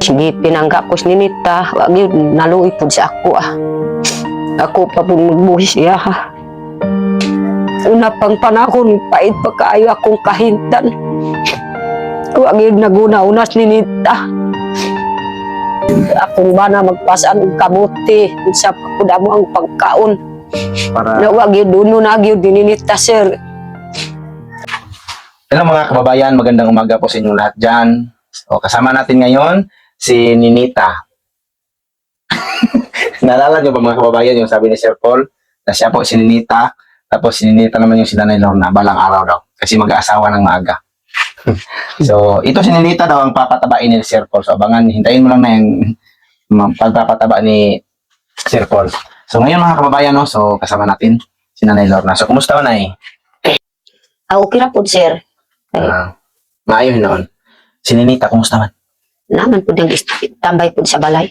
Sige, pinangga ko si Ninita, wag yun, naluoy po sa ako Ako pa po magbuhis siya Una pang panahon, pait pa kaayo akong kahintan. Wag yun naguna-unas ni Ninita. Akong bana magpasaan ng kamuti, sa pakuda mo ang pagkaon. Para... Na wag yun, doon na yun, Ninita, sir. Hello mga kababayan, magandang umaga po sa inyong lahat dyan. O, kasama natin ngayon si Ninita. Naalala niyo ba mga kababayan yung sabi ni Sir Paul na siya po si Ninita, tapos si Ninita naman yung si Nanay Lorna balang araw daw kasi mag-aasawa ng maaga. So ito si Ninita daw ang papatabain ni Sir Paul. So abangan, hintayin mo lang na yung pagpapataba ni Sir Paul. So ngayon mga kababayan, no, so kasama natin si Nanay Lorna. So kumusta ba, Nay? Okay na po, sir. Maayon noon. Si Ninita, kumusta man? Naman po diyang tambay po sa balay.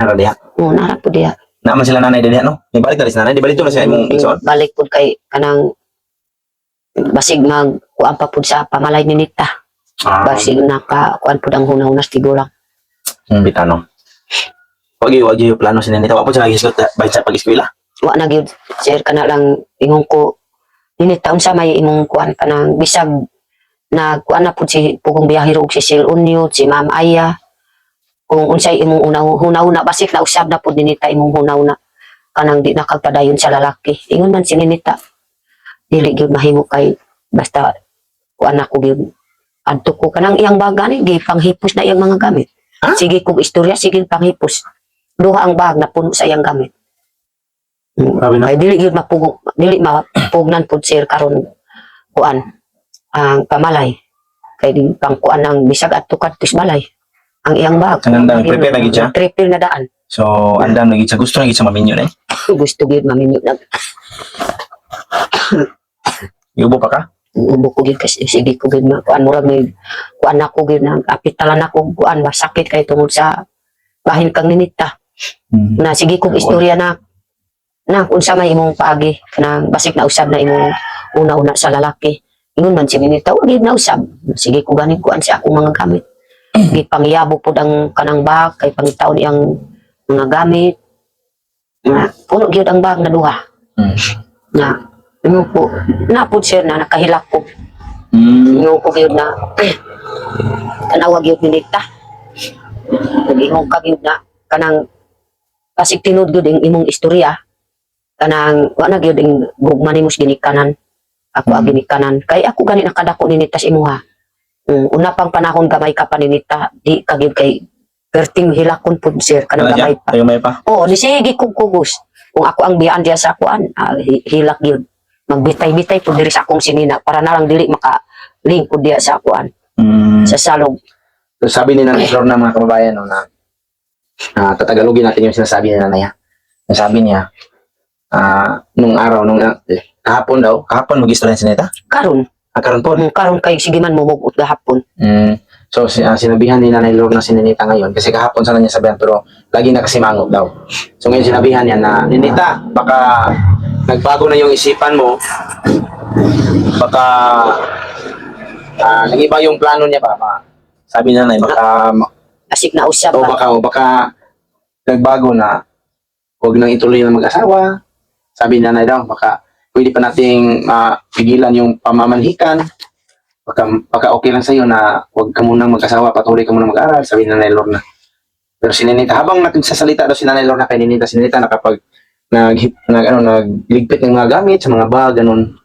Ano diha? Oo, nara po diya. Naman sila nanay diha, no? Yung balik na rin si nanay, di balik to na siya imong igsoon? Balik po kay kanang basig magkuan pa po sa pamalay ni Nita. Basig nakakuan po ang hunaw-hunas tigulang. Bitano. Wag yung plano si Ninita. Wag po siya nag-isot bahin sa pag-eskwela. Wa na gyud, sir, kana lang ingon ko Ninita unsa may imong kuan kanang bisag nagkuan na po si pugong biyahero og si Sil Unyo, si Ma'am Aya. Kung unsay imong hunaw-una basik na usab na po Ninita imong hunaw-una kanang di nakagpadayon sa lalaki. Ingon man si Ninita, dili gyud mahimo kay basta kuan ako gyud adto ko kanang iyang baga ni gipanghipos na iyang mga gamit. Huh? Sige kog istorya, sige panghipos. Duha ang bag na puno sa iyang gamit. Sabi na. Ay dili gyud dili mapugnan pud sir karon kuan ang pamalay kay di pang kuan ang bisag adto kadto sa balay ang iyang bag. Andang prepare na gid siya. Prepare na daan. So, andang na gid siya. Gusto na gid siya maminyo na eh. Gusto gyud maminyo na. Iubo pa ka? Ubo ko gyud kasi sige ko gyud na kuan murag may kuan ako gyud na kapitalan ako kuan masakit kay tungod sa bahin kang Ninita. Na sige kog istorya na unsa may imong paagi kanang basik na usab na imong una-una sa lalaki. Ingon man si Ninita, wag gyud na usab. Sige ko ganin kuan sa akong mga gamit. Gipangyabo pod ang kanang bag kay pangitaon iyang mga gamit. Na puno gyud ang bag na duha. Na ingon po na pod sir na nakahilak ko. Ingon ko gyud na kanawag gyud Ninita. Ingon ka gyud na kanang basig tinud gyud ang imong istorya. Kanang wala gyud ing gugma nimo ginikanan. Ako ginikanan kay ako gani nakadako ni Ninita sa imuha. Una pang panahon gamay ka pa ni Ninita, di ka gyud kay perting hilakon pud sir kanang gamay pa. Gamay pa. Oo, di sige kog kugos. Kung ako ang biyaan diya sa kuan, hilak gyud. Magbitay-bitay pud diri sa akong sinina para na lang dili maka link pud diya sa kuan. Sa salog. So, sabi ni Nanay Lorna mga kababayan no, na tatagalogin natin yung sinasabi ni Nanay. Sabi niya, nung araw, kahapon mag-istorya si Ninita? Karon. Karon po? Karon kay sige man mumugot gahapon. So, sinabihan ni Nanay Lorna si Ninita ngayon, kasi kahapon sana niya sabihan, pero lagi nakasimangot daw. So, ngayon sinabihan niya na, Ninita, baka nagbago na yung isipan mo, baka nag-iba yung plano niya pa. Sabi ni Nanay, baka Asik na usab o baka nagbago na huwag nang ituloy na mag-asawa. Sabi ni Nanay daw, baka pwede pa nating pigilan yung pamamanhikan. Baka okay lang sa'yo na huwag ka munang mag-asawa, patuloy ka munang mag-aral, sabi ni Nanay Lorna. Pero si Ninita, habang nagsasalita daw si Nanay Lorna kay Ninita, si Ninita nakapag nagligpit ng mga gamit sa mga bag, ganun.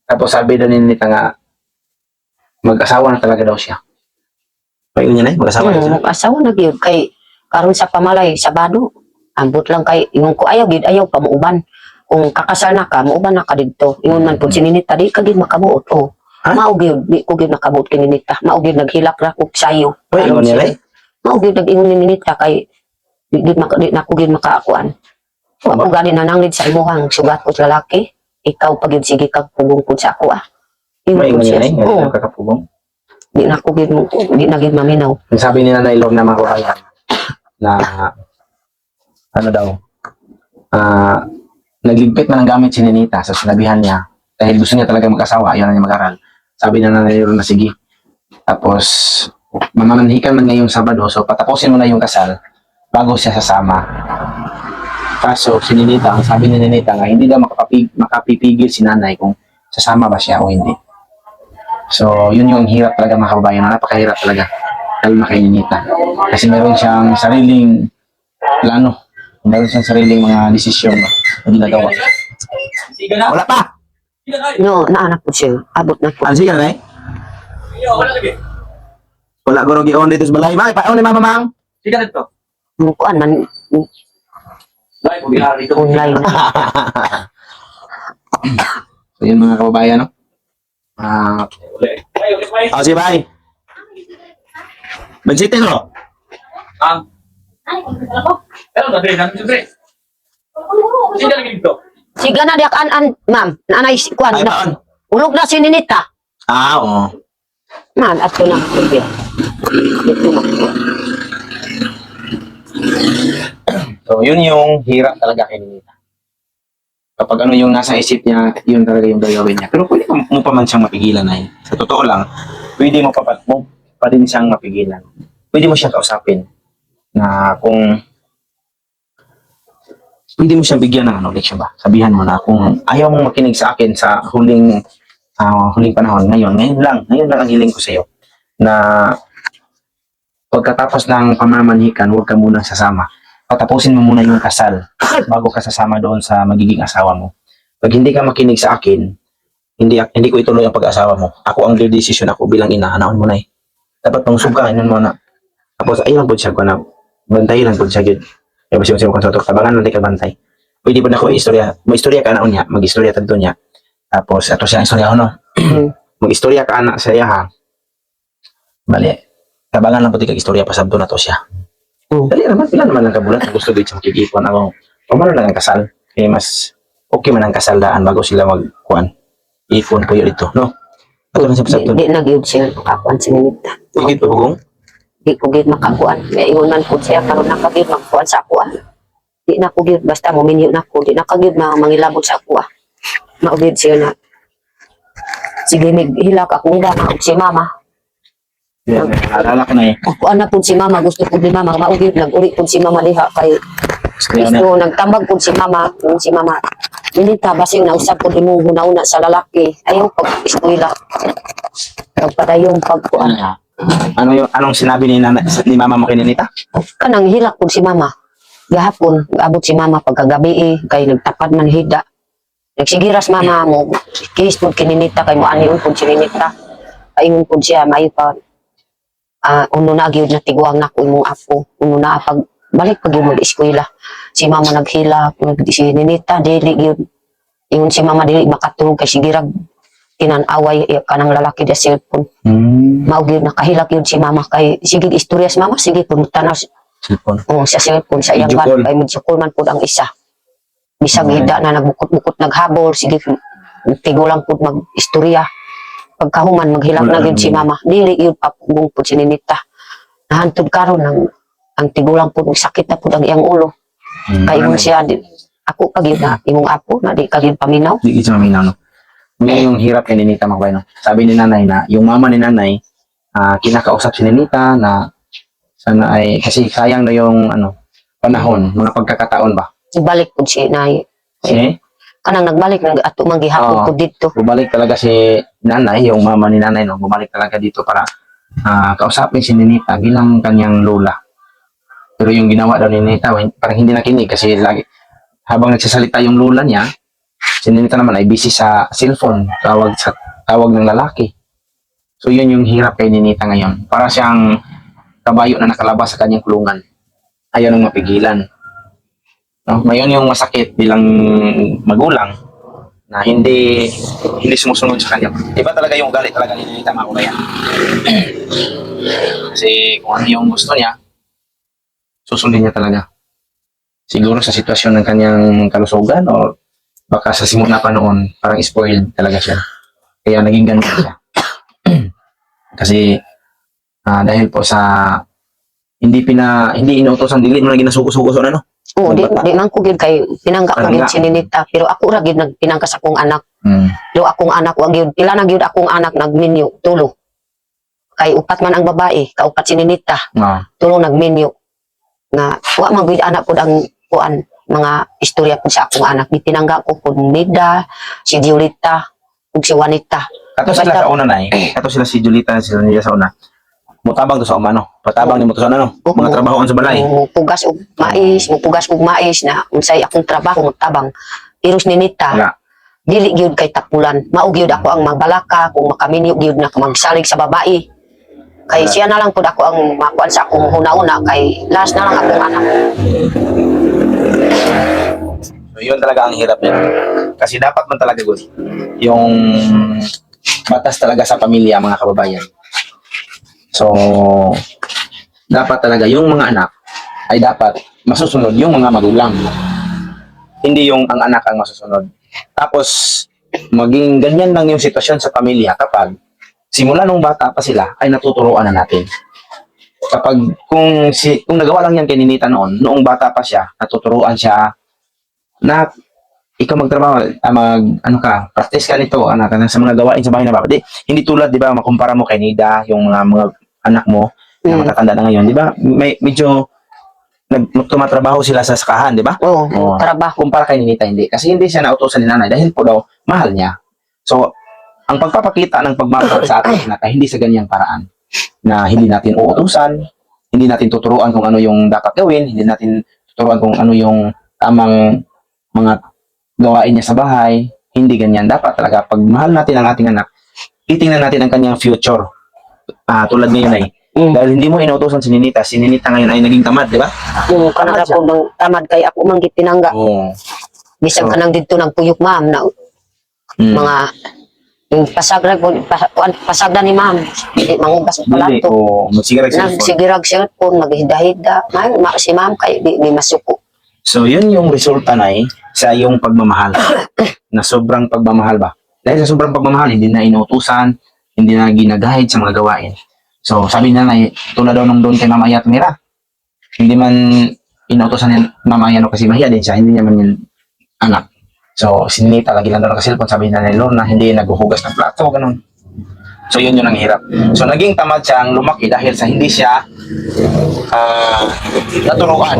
Tapos sabi daw ni Ninita nga, mag-asawa na talaga daw siya. Payo niya na mag-asawa na siya. Mag-asawa na gyud kay karon sa pamalay sabado. Ambot lang kay ingon ko ayaw pa muuban. Kung kakasal na ka, muuban na ka didto. Ingon man pud si Ninita, di ka gyud makabuot. Oh. Mao gyud, di ko gyud nakabuot kay Ninita. Mao gyud naghilak ra kog sayo. Ingon niya rin? Mao gyud nag-ingon ni Ninita kay di na ko gyud makaakuan. Ako gani nananglit sa imuhang sugat ko lalaki. Ikaw pa gyud sige kag pugong pud sa ako Ingon niya rin? Oo. Kakapugong? Di na ko gyud di na gyud maminaw. Sabi ni Nanay Lorna mga kababayan na ano daw, nagligpit man ng gamit si Ninita sa sinabihan niya dahil gusto niya talaga mag-asawa, ayaw na niya mag-aral. Sabi na Nanay Lorna, sige. Tapos, Mamamanhikan man ngayong Sabado, so patapusin mo na yung kasal bago siya sasama. Kaso, si Ninita, ang sabi ni Ninita nga, hindi daw makapipigil si nanay kung sasama ba siya o hindi. So, yun yung hirap talaga mga kababayan. Napakahirap talaga. Kalma kay Ninita. Kasi meron siyang sariling plano. Meron siyang sariling mga desisyon na ginagawa. Wala pa! No, naanak po siya. Abot na po. Ano siya na Wala ko rin on dito sa balay. May paon ni Mama Mang? Sige dito. Kuan man, online. So, yun mga kababayan, no? Sige, bye. Magsiti, no? Siga na diak an ma'am. Nanay kuan Ay, na. paon? Ulog na si Ninita. Oo. Ma'am, ato na po siya. Ito na. So, yun yung hirap talaga kay Ninita. Kapag ano yung nasa isip niya, yun talaga yung gagawin niya. Pero pwede mo pa man siyang mapigilan na yun. Sa totoo lang, pwede mo pa din siyang mapigilan. Pwede mo siyang kausapin na kung pwede mo siyang bigyan ng leksyon ba? Sabihan mo na kung ayaw mong makinig sa akin sa huling panahon, ngayon lang ang hiling ko sa iyo na pagkatapos ng pamamanhikan, huwag ka munang sasama. Patapusin mo muna yung kasal bago ka sasama doon sa magiging asawa mo. Pag hindi ka makinig sa akin, hindi ko ituloy ang pag-asawa mo. Ako ang decision ako bilang ina, anaon mo na eh. Dapat pang suga, inon mo na. Tapos ayun po siya ko na bantay lang po siya gid. Kaya basta siya konsultor, tabangan lang ka bantay. Pwede po na ko istorya, mag-istorya ka anaon niya, mag-istorya tadto niya. Tapos ato siya istorya no. Mag-istorya ka anak sa iya ha. Bali. Tabangan lang po tika istorya pasabto na to siya. Dali naman, pila naman lang kabulan. Gusto din siyang kikipon ako. Pamano lang ang kasal. Eh, mas okay man ang kasaldaan bago sila magkuhan. Ipon po yun ito, no? Ato lang siya pasabto. Di nag-yun siya makakuan si Ninita. Higit po kung? Di ko gid makakuan. May iunan po siya karon nakagid magkuan sa ako. Di na ko gid basta muminyo na ko. Di na kagid mangilabot sa ako. Maugid siya na. Sige, naghilak akong gana si mama. Yan, naalala ko na eh. Ako anak po si mama, gusto po ni mama, maugid, nag-uri po si mama diha kay Kaya na, gusto, nagtambag po si mama, Ninita, basing nausap po din mo una sa lalaki, ayaw pag-iskwila. Pagpadayong pagkuan. anong sinabi ni mama mo kay Ninita? Kanang hilak po si mama. Gahapon, abot si mama pagkagabi kay nagtapad man hida. Nagsigiras mama mo, kihis po kininita kay mo aniun po si Ninita. Paingon po siya, mayo pa. Uno na gyud na tiguang na ko imong apo. Uno na pag balik pag mo eskwela. Si mama naghila, si Ninita dili gyud. Ingon si mama dili makatulog kay sigirag tinan-away kanang lalaki da cellphone. Mao gyud nakahilak gyud si mama kay sige istorya si mama sige pud tanaw Cellphone. sa cellphone sa iyang Video call. ban kay mudsukol man pud ang isa. Bisag hida na nagbukot-bukot naghabol sige tigulang pud mag-istorya. Pagkahuman maghilak na gyud si mama dili gyud papugong pud si Ninita nahantod karon ang tigulang pud sakit na pud ang iyang ulo kay ingon siya ako pagyud na imong apo na di ka gyud paminaw. Hindi siya maminaw, no? Ngayon yung hirap kay Ninita mga kabayan, no? Sabi ni nanay na yung mama ni nanay kinakausap si Ninita na sana ay kasi sayang na yung panahon, mga pagkakataon ba? Balik pud si nay Kasi kanang nagbalik ato manggihapon Oo. pud dito. bumalik talaga si nanay, yung mama ni nanay, no? Bumalik talaga dito para kausapin si Ninita bilang kanyang lola. Pero yung ginawa daw ni Ninita, parang hindi nakinig kasi lagi, habang nagsasalita yung lola niya, si Ninita naman ay busy sa cellphone, tawag ng lalaki. So yun yung hirap kay Ninita ngayon. Para siyang kabayo na nakalabas sa kanyang kulungan. Ayaw nang mapigilan. No? Ngayon yung masakit bilang magulang na hindi sumusunod sa kanya. Iba talaga yung galit talaga ni Ninita mga kabayan. Kasi kung ano yung gusto niya, susundin niya talaga. Siguro sa sitwasyon ng kanyang kalusugan o baka sa simula pa noon, parang spoiled talaga siya. Kaya naging ganun siya. Kasi dahil po sa hindi inuutosan, dili mo na ginasuko-suko ano? Oo, di man ko gyud kay pinangga ko gyud si Ninita pero ako ra gyud nagpinangka sa akong anak. Do akong anak wa gyud pila na gyud akong anak nagminyo tulo. kay upat man ang babae, kaupat si Ninita. Tulong nag-menu nga wa man gud anak pud ang kuan mga istorya pud sa akong anak. Gitinangga ko pud Nida, si Julita, ug si Juanita. Kato sila sa una na kato sila si Julita, sila niya sa una. Mutabang to sa umano. Patabang ni mo to sa ano, mga trabahoan sa balay. Pugas og mais na unsay akong trabaho tabang. Pero si Ninita, dili gyud kay tapulan. Mao gyud ako ang magbalaka kung makaminyo gyud na magsalig sa babae. Kay siya na lang pud ako ang makuan sa akong huna-una kay last na lang akong anak. So yun talaga ang hirap niya. Kasi dapat man talaga good yung batas talaga sa pamilya mga kababayan. So dapat talaga yung mga anak ay dapat masusunod yung mga magulang. Hindi yung ang anak ang masusunod. Tapos maging ganyan lang yung sitwasyon sa pamilya kapag simula nung bata pa sila ay natuturuan na natin. Kapag kung nagawa lang yan kay Ninita noong bata pa siya, natuturuan siya na ikaw magtrabaho, practice ka nito, anak, sa mga gawain sa bahay na baba. Hindi tulad, di ba, makumpara mo kay Nida, yung mga anak mo na matatanda na ngayon, di ba? Medyo tumatrabaho sila sa sakahan, di ba? Oo, trabaho. Kumpara kay Ninita, hindi. Kasi hindi siya nautosan ni nanay dahil po daw mahal niya. So, ang pagpapakita ng pagmamahal sa ating anak ay hindi sa ganyang paraan na hindi natin uutusan, hindi natin tuturuan kung ano yung dapat gawin, hindi natin tuturuan kung ano yung tamang mga gawain niya sa bahay. Hindi ganyan. Dapat talaga, pag mahal natin ang ating anak, titingnan natin ang kanyang future. Tulad ngayon ay, dahil hindi mo inuutosan si Ninita ngayon ay naging tamad, di ba? Oo, kanang ako bang tamad kay ako man gitinangga. Bisag kanang dito nagpuyok ma'am na mga yung pasagda ni ma'am, hindi mangugas ng palato. Nagsigirag cellphone, maghida-hida. Si ma'am kay di masuko. So, yun yung resulta na sa iyong pagmamahal. Na sobrang pagmamahal ba? Dahil sa sobrang pagmamahal, hindi na inutusan, hindi na ginagahid sa mga gawain. So, sabi na tulad daw nung doon kay Mama Ayat Mira, hindi man inutusan ni Mama Ayano kasi mahiya din siya, hindi niya man yung anak. So, si Ninita, lagi lang daw nakasilpon, sabi na ni Lorna, hindi naghuhugas ng plato, ganun. So, yun ang hirap. So, naging tamad siyang lumaki dahil sa hindi siya naturuan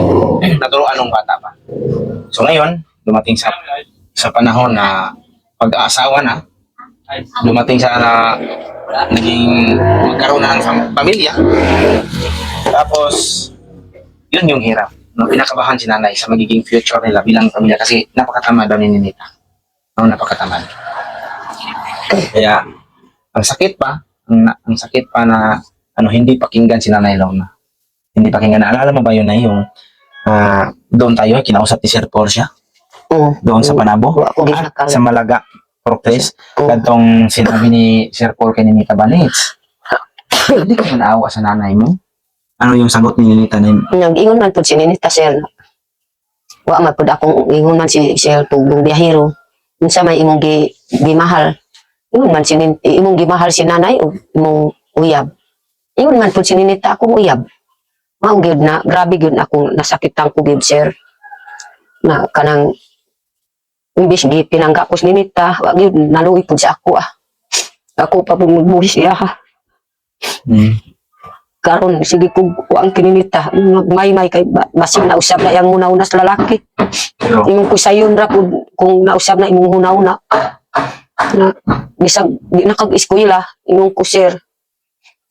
ng bata pa. So, ngayon, dumating sa panahon na pag-aasawa na, dumating sa naging magkaroon na ng pamilya. Tapos, yun yung hirap. Nung pinakabahan si nanay sa magiging future nila bilang pamilya kasi napakatamad daw ni Ninita. Napakatamad. Kaya, ang sakit pa na hindi pakinggan si Nanay Lorna. Hindi pakinggan. Naalala mo ba yun na yung doon tayo, kinausap ni Sir Paul siya? Doon sa Panabo? Sa Malaga, Proctes. Kadtong sinabi ni Sir Paul kay Ninita Banits. Hindi ka naawa sa nanay mo? Ano yung sagot ni Ninita? Nag-ingon man po si Ninita, sir. Wa man po akong ingon man si Sir Tugong Biyahero. Unsa may imong gimahal. Ingon man imong gimahal si nanay o imong uyab. Ingon man po si Ninita akong uyab. Mao gyud na, grabe gyud akong nasakitan ko gyud, sir. Na kanang imbis pinangga ko si Ninita, wa gyud naluoy pud sa ako Ako pa pud magbuhis siya. Karon sige ko ang kininita may kay basin na usab na yang una-una sa lalaki. Imong ko sayon ra kung nausab na imong una-una. Na bisag di na kag-eskwela imong ko, sir.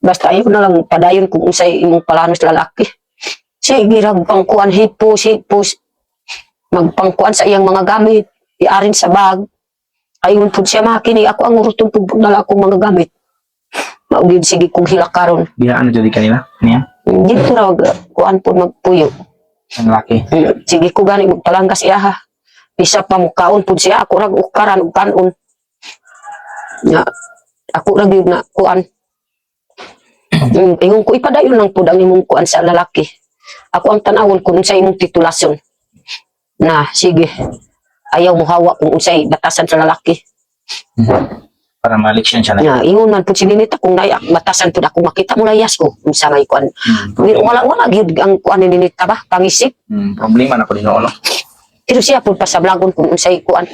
Basta ayo na lang padayon kung unsay imong plano sa lalaki. Sige ra pangkuan hipos magpangkuan sa iyang mga gamit, iarin sa bag. Ayon pud siya makini ako ang urutong pagdala akong mga gamit. Maugid sige kong hilakaron. Biyaan na dyan kanila? Niya? Dito na kuan po magpuyo. Ang laki. Sige ko gani magpalanggas iya ha. Bisa pa mukaon po siya. Ako rag ukaran ug kanon. Ya, ako rag yun na kuan. Ingon ko ipadayon lang po ang imong kuan sa lalaki. Ako ang tanawon kung unsay imong titulasyon. Na sige. Ayaw mo hawa kung unsay batasan sa lalaki. Para maliksyon siya na. Ingon man po si Ninita kung nayak batasan po ako makita mo layas ko unsa may kuan. Wala gyud ang kuan ni Ninita ba pangisip. Problema na po din ulo. Pero siya po pasablagon kung unsay kuan.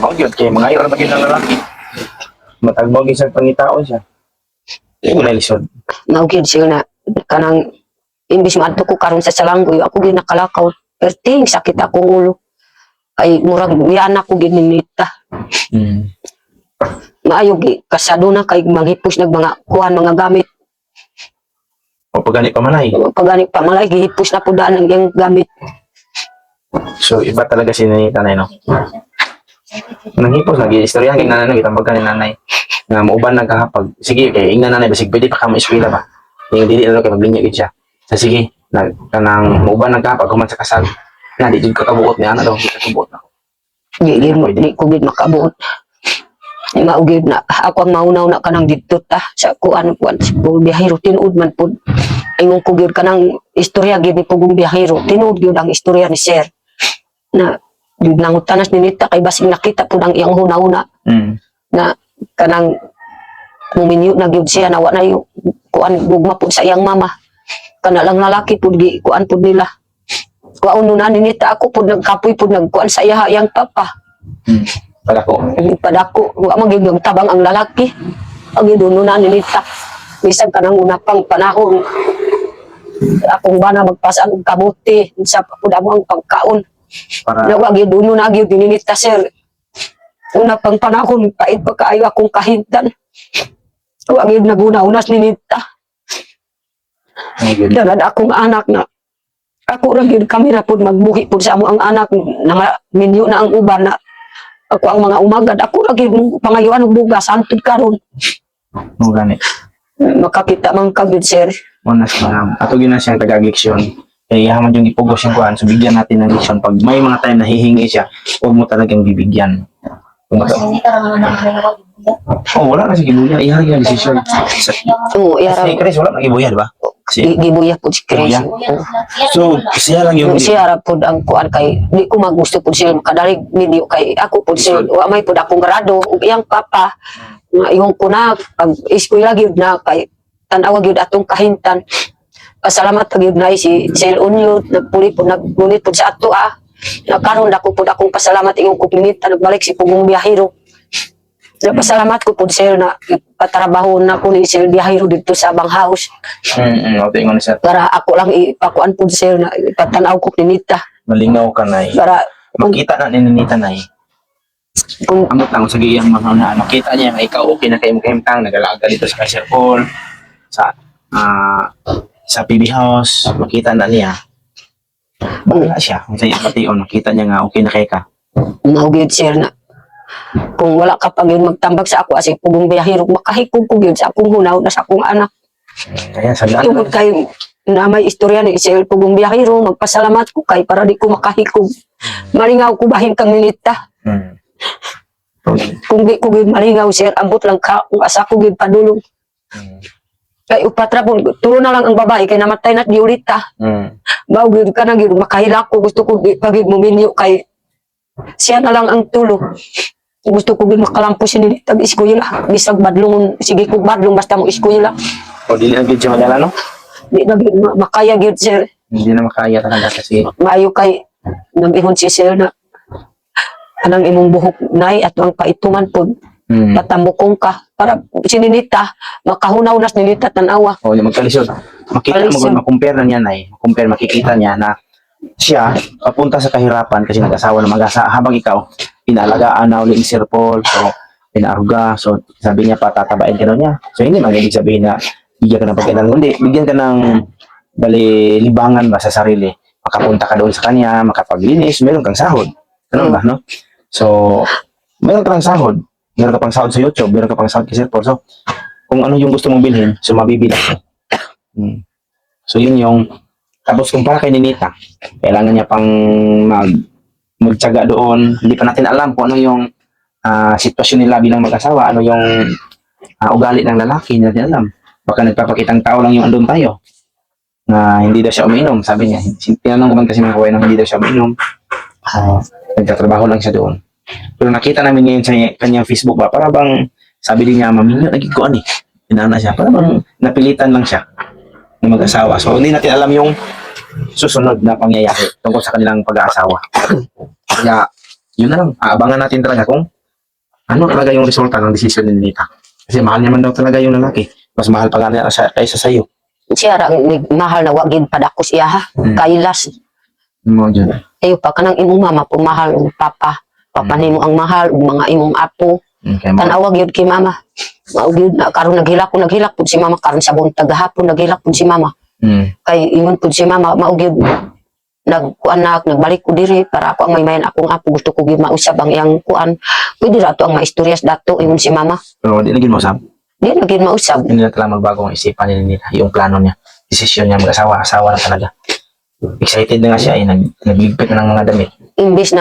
Mao gyud kay mga ira ba gyud ang lalaki. Matagbo gyud sa pangitao siya. Hindi mo na lisod. Maugid sir na kanang imbis maadto ko karon sa Salanggoy ako gid nakalakaw perting sakit akong ulo ay murag yan ako gid ninita maayo gi kasado na kay manghipos nag mga kuhan mga gamit O pagani pa manay. pagani pa malay gihipos na pud ang iyang gamit So, iba talaga si Ninita na no? Nanghipos, nag-istorya, kay nanay, nagitambag ka ni nanay. Nga mauban nagkahapag. Sige, kay ingnan nanay, basig pwede pa ka mo eskwela ba? Yung dili na kay maglinya gid siya. So, sige, kanang mauban nagkahapag, human sa kasal. Na, di jud ka kabuot niya, ano daw, di ka kabuot ako. di ko gid makabuot maugid na ako ang maunaw na kanang didto ta sa kuan biyahero tinuod man pud ingon ko gyud kanang istorya gyud ni pugong biyahero tinuod gyud ang istorya ni sir na nangutanas ni Nita kay basig nakita pud ang iyang huna-una na kanang muminyo na gyud siya na wa na yung kuan gugma pud sa iyang mama kana lang lalaki pud gi kuan pud nila kuan na ni Nita ako pud nagkapoy pud nagkuan sa iyang papa Para ko. padako wa man gyud tabang ang lalaki ang giduno na ni Nita bisan kanang una pang panahon akong bana magpasang og kabuti sa pud amo ang pagkaon Para, na wa gyud duno na gyud ni Nita sir una pang panahon pait pa kaayo akong kahimtan wa gyud naguna-unas ni Nita dalan akong anak na ako ra gyud kamera pud magbuhi pud sa amo ang anak na minyo na ang uban na ako ang mga umagad ako ra gyud pangayuan og bugas antud karon mo gani. makakita man kagid sir Muna siya, ato gina siyang taga-leksyon. Kaya yaman yung ipugos yung kuhan, so bigyan natin ng leksyon. Pag may mga time na hihingi siya, huwag mo talagang bibigyan. Oh, wala na si Gibuya. Iharag yung decision. oo Si yara Chris, wala na Gibuya, di ba? gibuya pud si Chris Gibuya? So, siya lang yung... siya ra pud ang kuan kay di ko maggusto pud siya kadalig video kay ako pud siya wa may pud akong grado ug iyang papa nga ingon ko na pag eskwela gyud na kay tan-aw gyud atong kahintan pasalamat gyud na si Sel Unyo nagpuli pud nagunit pud sa ato na karon dako pud akong pasalamat ingon ko pinita nagbalik si pugong biyahero pasalamat ko pud sir na patrabaho na ko ni Sir Biyahero dito sa Abang House Okay, ingon siya. para ako lang ipakuan pud sir na ipatanaw ko ni Nita Malingaw ka na eh. para Makita na ni Ninita na eh. kung Amot lang sa giyang mga na makita niya nga ikaw okay na kayo mukha nagalaga dito sa Sir Paul sa PB House, makita na niya. Bahala siya. Kung sa ipation, makita niya nga okay na kayo ka. maugid sir na kung wala ka pag yun magtambag sa ako asi pugong biyahero makahikog ko yun sa akong hunaw na sa akong anak Kaya sagaan tungod kay na may istorya ni Sir pugong biyahero magpasalamat ko kay para di ko makahikog malingaw ko bahin kang Ninita kung di ko gid malingaw sir ambot lang ka kung asa ko gid padulong kay upatra po tulo na lang ang babae kay namatay na diulita maugid ka na gid makahila ko gusto ko di pagid muminyo kay siya na lang ang tulo gusto ko gid makalampo si Ninita iskwela bisag badlongon sige ko badlong basta mo iskwela O dili na gid siya madala no? di na gid makaya gid sir Hindi na makaya talaga kasi maayo kay nag-ingon si sir na anang imong buhok nay at ang paitungan pod patamukong ka para si Ninita makahunaw nas Ninita tanawa o yung magkalisod. Makita mo Kalisod. makumpare na niya na eh. Makumpare, makikita niya na siya papunta sa kahirapan kasi nag-asawa na mag-asa habang ikaw inaalagaan na ulit ni Sir Paul so pinaaruga so sabi niya patatabain ka daw niya so hindi man ibig sabihin na bigyan ka ng pagkailan kundi bigyan ka ng bali libangan ba sa sarili makapunta ka doon sa kanya makapaglinis meron kang sahod ano ba no so meron ka pang sahod meron ka pang sahod sa YouTube meron ka pang sahod kay Sir Paul so kung ano yung gusto mong bilhin so mabibili so yun yung tapos kung para kay Ninita kailangan niya pang magtiyaga doon. Hindi pa natin alam kung ano yung sitwasyon nila bilang mag-asawa, ano yung ugali ng lalaki, hindi natin alam. Baka nagpapakitang tao lang yung andun tayo na hindi daw siya uminom. Sabi niya, tinanong ko man kasi mga kaway na hindi daw siya uminom. Nagtatrabaho lang siya doon. Pero nakita namin ngayon sa kanyang Facebook ba, para bang sabi din niya, maminyo, nagkikuan eh. Inana siya, para bang napilitan lang siya ng mag-asawa. So hindi natin alam yung susunod na pangyayari tungkol sa kanilang pag-aasawa. Kaya, yun na lang. Aabangan natin talaga kung ano talaga yung resulta ng desisyon ni Ninita. Kasi mahal niya man daw talaga yung lalaki. Mas mahal pa nga niya kaysa sa'yo. Siya ra mahal na wagin padako siya ha. Kailas. Mo dyan. Ayo pa kanang imong mama pumahal og papa. Papa nimo ang mahal ug mga imong apo. Okay, mo. Tanawa gyud kay mama. Mao gyud na karon naghilak pud si mama karon sa buntag gahapon naghilak pud si mama. Kay ingon pud si mama mao gyud nagkuan na nagbalik ko diri para ako ang maymayan akong apo gusto ko gyud mausab ang iyang kuan. Pwede ra to ang maistoryas dato ingon si mama. Pero di naging mausap. Di na gyud mausab. Hindi na talaga magbagong isipan nila, yung plano niya, desisyon niya mag-asawa, asawa na talaga. Excited na nga siya, nagligpit na ng mga damit. Imbis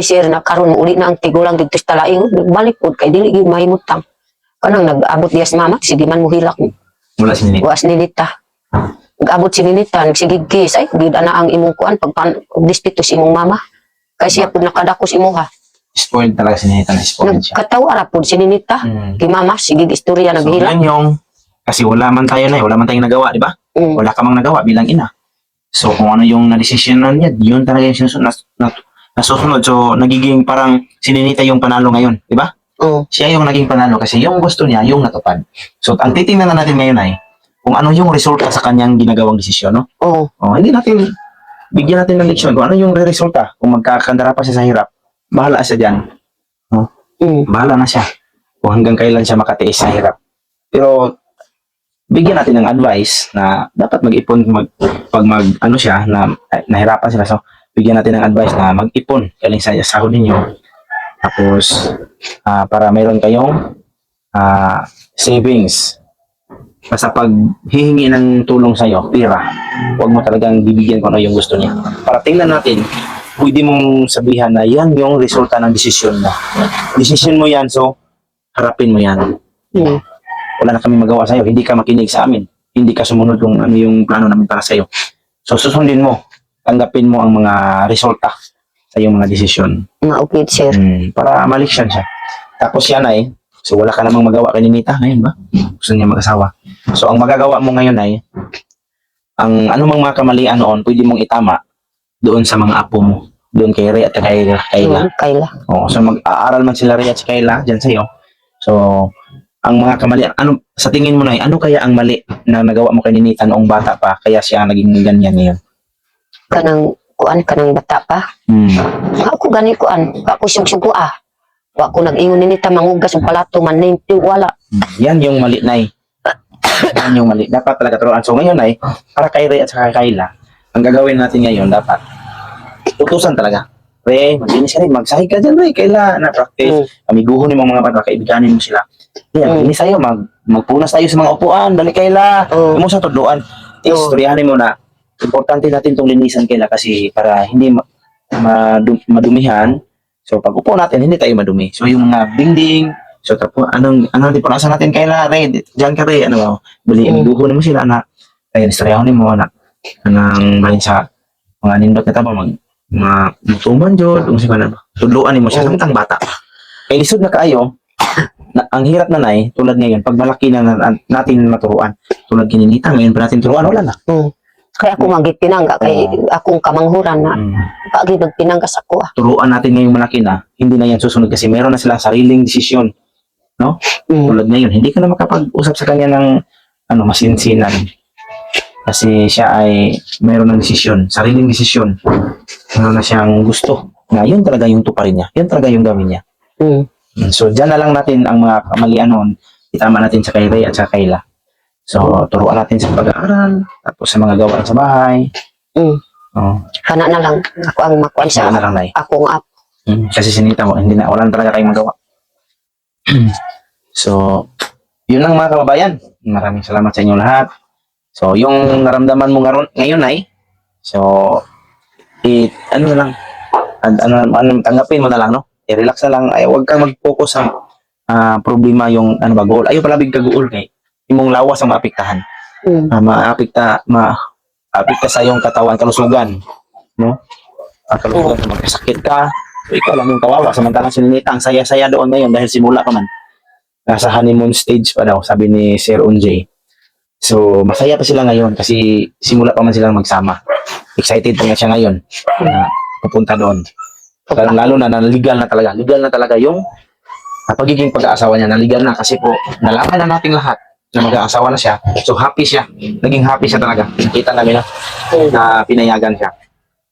sir na karon uli na ang tigulang dito sa talaing balik pod kay dili gyud mahimutang. Kanang nag-abot diya sa mama sige man muhilak. Mula si Ninita. Was nilita. Nag-abot si Ninita nagsigig kiss ay gyud ana ang imong kuan pagdispeto sa imong mama. Kay siya pud nakadako sa imuha. Spoiled talaga si Ninita, na spoiled siya. Nagkatawa ra pud si Ninita. Kay mama sige istorya So, naghilak. yan yung, kasi wala man tayo na, wala man tayong nagawa, di ba? Wala ka mang nagawa bilang ina. So, kung ano yung na-desisyonan niya, yun talaga yung nasusunod. So, nagiging parang sininita yung panalo ngayon, di ba? Siya yung naging panalo kasi yung gusto niya, yung natupad. So, ang titingnan na natin ngayon ay kung ano yung resulta sa kanyang ginagawang desisyon, no? Hindi natin, bigyan natin ng leksyon kung ano yung resulta. Kung magkakandara pa siya sa hirap, bahala siya dyan. Bahala na siya. Kung hanggang kailan siya makatiis sa hirap. Pero, bigyan natin ng advice na dapat mag-ipon pag ano siya, na nahirapan sila. So, bigyan natin ng advice na mag-ipon galing sa sahod ninyo. Tapos, para mayroon kayong savings. Basta pag hihingi ng tulong sa'yo, pira, huwag mo talagang bibigyan kung ano yung gusto niya. Para tingnan natin, pwede mong sabihan na yan yung resulta ng desisyon mo. Desisyon mo yan, so harapin mo yan. Wala na kami magawa sa'yo, hindi ka makinig sa amin. Hindi ka sumunod kung ano yung plano namin para sa'yo. So susundin mo, tanggapin mo ang mga resulta sa iyong mga desisyon. Okay, sir. Para maliksyan siya. Tapos yan ay, so wala ka namang magawa kay Ninita ngayon ba? Gusto niya mag-asawa. So ang magagawa mo ngayon ay, ang anumang mga kamalian noon, pwede mong itama doon sa mga apo mo. Doon kay Rhea at kay Kayla. Kayla. So mag-aaral man sila Rhea at Kayla dyan sa'yo. So, ang mga kamalian, sa tingin mo na ano kaya ang mali na nagawa mo kay Ninita noong bata pa, kaya siya naging ganyan ngayon? Kanang bata pa. Ako gani kuan, ako sugsugo Wa ko nag-ingon Ninita mangugas og palato man wala. Yan yung mali na Yan yung mali. Dapat talaga turuan. So ngayon ay, para kay Rhea at saka kay Kayla, ang gagawin natin ngayon, dapat utusan talaga. Re, maglinis ka rin, magsahig ka dyan, Re, Kayla, na-practice. Amiguhon yung mga bata, kaibiganin mo sila. Yan, maglinis tayo, magpunas tayo sa mga upuan, dali Kayla. Yung mo sa tudloan, istoryahanin mo na, importante natin itong linisan Kayla kasi para hindi madumihan. So pag upo natin, hindi tayo madumi. So yung mga dingding, so tapos anong punasan natin Kayla, Re, dyan ka Re, amiguhon mo sila na, ayun, istoryahanin mo na, anong balin sa mga nindot na tabo, magtuman dyan, kung sila na, tudloan mo siya, samtang bata. Kaya lisod na kaayo, ang hirap na tulad ngayon, pag malaki na natin maturuan, tulad kininita, ngayon pa natin turuan, wala na. Kaya ako magipinangga, kay akong kamanghuran na, pag nagpinanggas ako Turuan natin ngayong malaki na, hindi na yan susunod kasi meron na silang sariling desisyon. No? Tulad ngayon, hindi ka na makapag-usap sa kanya ng masinsinan. Kasi siya ay mayroon ng desisyon, sariling desisyon. Meron na siyang gusto. Na yun talaga yung tuparin niya. Yun talaga yung gawin niya. So, dyan na lang natin ang mga kamalian noon. Itama natin sa kay Rhea at sa Kayla. So, turuan natin sa pag-aaral, tapos sa mga gawain sa bahay. Kana na lang, ako ang makuan sa na lang, Nay. akong app. Kasi sinita mo, hindi na, wala na talaga kayong magawa. So, yun lang mga kababayan. Maraming salamat sa inyo lahat. So, yung naramdaman mo ngayon ay, so, tanggapin mo na lang, no? I-relax na lang, ay, huwag kang mag-focus sa problema yung, goal. Ayaw palabig ka goal, kay imong lawas ang maapektahan. Maapekta sa iyong katawan, kalusugan, no? Kalusugan, magkasakit ka, so, ikaw lang yung kawawa, samantalang sininita, ang saya-saya doon ngayon dahil simula pa man. Nasa honeymoon stage pa daw, sabi ni Sir Unjay. So, masaya pa sila ngayon kasi simula pa man silang magsama. Excited pa nga siya ngayon na pupunta doon. Lalo na legal na talaga. Legal na talaga yung pagiging pag-aasawa niya. Na legal na kasi po, nalaman na natin lahat. na mag-aasawa na siya. So happy siya. Naging happy siya talaga. Nakita namin na pinayagan siya.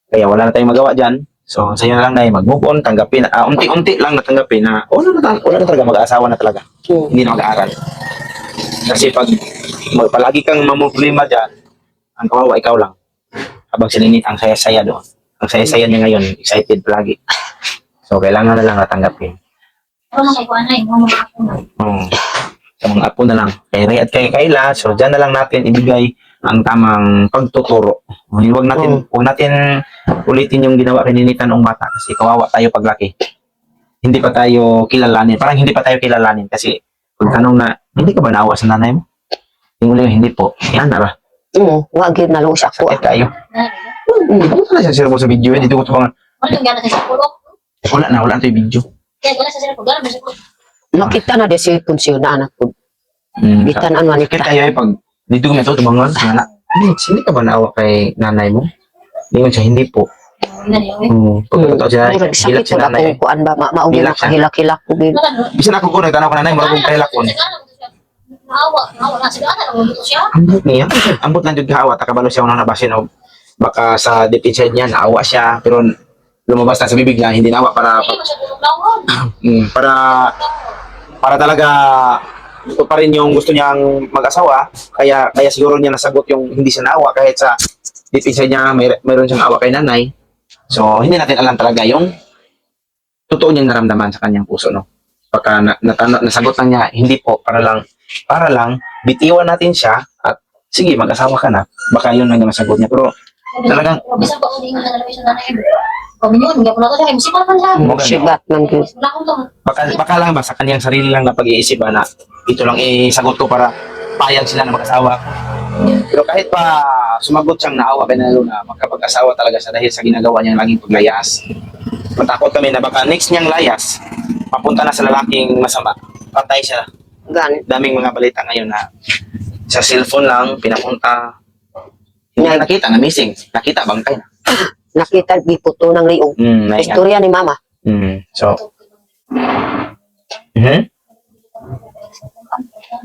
Kaya wala na tayong magawa dyan. So sa'yo na lang na mag-move on, tanggapin. Unti-unti lang natanggapin na wala na talaga mag-aasawa na talaga. Hindi na mag-aaral. Kasi pag palagi kang mamumblema dyan, ang kawawa ikaw lang. Habang sininit ang saya-saya doon. Ang saya-saya niya ngayon, excited palagi. So kailangan na lang natanggapin. Sa mga apo na lang. Kay Ray at kay Kayla, so dyan na lang natin ibigay ang tamang pagtuturo. Huwag natin ulitin yung ginawa kay Ninita noong bata kasi kawawa tayo paglaki. Hindi pa tayo kilalanin. Parang hindi pa tayo kilalanin kasi pag tanong na, hindi ka ba naawa sa nanay mo? Yung uli, hindi po. Yan, ara. Wag yun nalo siya ko. Sakit tayo. Hindi ko na siya sila po sa video. Hindi ko ito mga, wala na ito yung video. Nakita na de si Punsyo na anak ko. Bitan ang Sakit manita. tayo pag dito kami ito, tumangon. Hindi ka ba naawa kay nanay mo? Hindi siya, hindi po. Pagkatotoo siya, Murag hilak sakit si ko nanay. akong kuan ba maugi Hilak siya. makahilak-hilak ko gid. Bisan ako ko, nagtanaw ko nanay, marunong kailak ko. Ambot niya. Ambot lang yung kahawa. Takabalo siya unang nabasin o baka sa deep inside niya, naawa siya. Pero lumabas na sa bibig niya, hindi naawa para talaga ito pa rin yung gusto niyang mag-asawa. Kaya siguro niya nasagot yung hindi siya naawa kahit sa deep inside niya mayroon siyang awa kay nanay. So, hindi natin alam talaga yung totoo niyang naramdaman sa kanyang puso, no? Pagka nasagot lang niya, hindi po, para lang, bitiwan natin siya at sige, mag-asawa ka na. Baka yun lang yung nasagot niya. Pero talagang, Sibat man gid. baka lang ba sa kanyang sarili lang na pag-iisip na ito lang isagot ko para payag sila na mag-asawa. Pero kahit pa sumagot siyang naawa kay Nalo na magkapag-asawa talaga siya dahil sa ginagawa niyang laging paglayas. Matakot kami na baka next niyang layas, papunta na sa lalaking masama. Patay siya. Gan. Daming mga balita ngayon na sa cellphone lang, pinapunta. Hindi na nakita, na missing. Nakita, bangkay na. Nakita giputo ng liog. Istorya ni mama. So,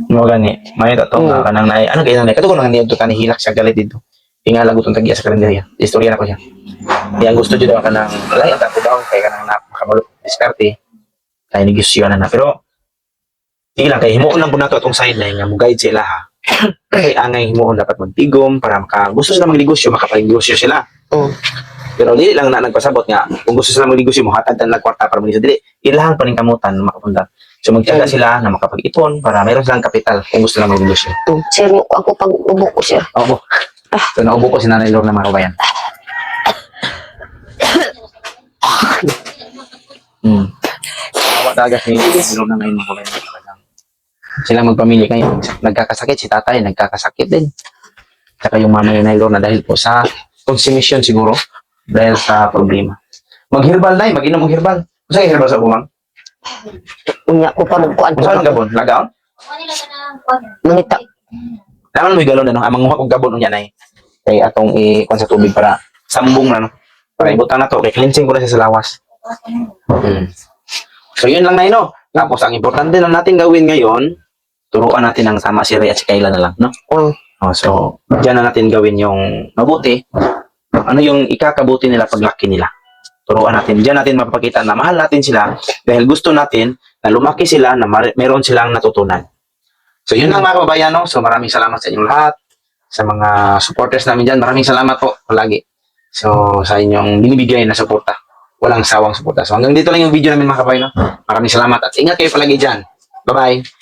mo gani, may to nga kanang nay. Ano kaya nanay? Kato ko nang niyo to kanihilak siya galit dito. Tingala gutong tagiya sa kalendarya. Istorya na ko siya. Kaya ang gusto jud daw kanang lay ta ko daw kay kanang napakabalo diskarte. Kay negosyo na pero sige lang kay himuon lang po nato atong sideline nga mo guide sila ha. Kay angay himuon dapat magtigom para gusto sila magnegosyo, makapagnegosyo sila. Pero dili lang na nagpasabot nga kung gusto sila magnegosyo mo hatag tan kwarta para magisa dili ilahang pa ning kamutan makapunta. So magtiyaga sila na makapag-ipon para mayroon silang kapital kung gusto nila magnegosyo. Sir, ako pag ubo ko sir. Opo. So naubo ko si Nanay Lorna mga kabayan. Awa talaga si Lorna ngayon mga kabayan. Sila magpamilya kayo. Nagkakasakit si tatay, nagkakasakit din. Saka yung mama ni Nanay Lorna dahil po sa consumption siguro dahil sa problema. Mag-herbal na mag-inom ng herbal. Kung saan herbal sa umang? Unya ko pa magkuan Kung saan ang gabon? Lagaon? Mangita. Naman mo galon na no? Amang muha kong gabon unya na kay atong i-kuan sa tubig para sambong na no? Para ibutan na to. Kay cleansing ko na siya sa lawas. So yun lang na no? Tapos ang importante na natin gawin ngayon, turuan natin ang sama si Ray at si Kayla na lang, no? So, dyan na natin gawin yung mabuti. Ano yung ikakabuti nila paglaki nila. Turuan natin. Diyan natin mapapakita na mahal natin sila dahil gusto natin na lumaki sila na meron silang natutunan. So, yun lang mga kababayan, no? So, maraming salamat sa inyong lahat. Sa mga supporters namin dyan, maraming salamat po palagi. So, sa inyong binibigay na suporta. Walang sawang suporta. So, hanggang dito lang yung video namin mga kababayan, no? Maraming salamat at ingat kayo palagi dyan. Bye-bye!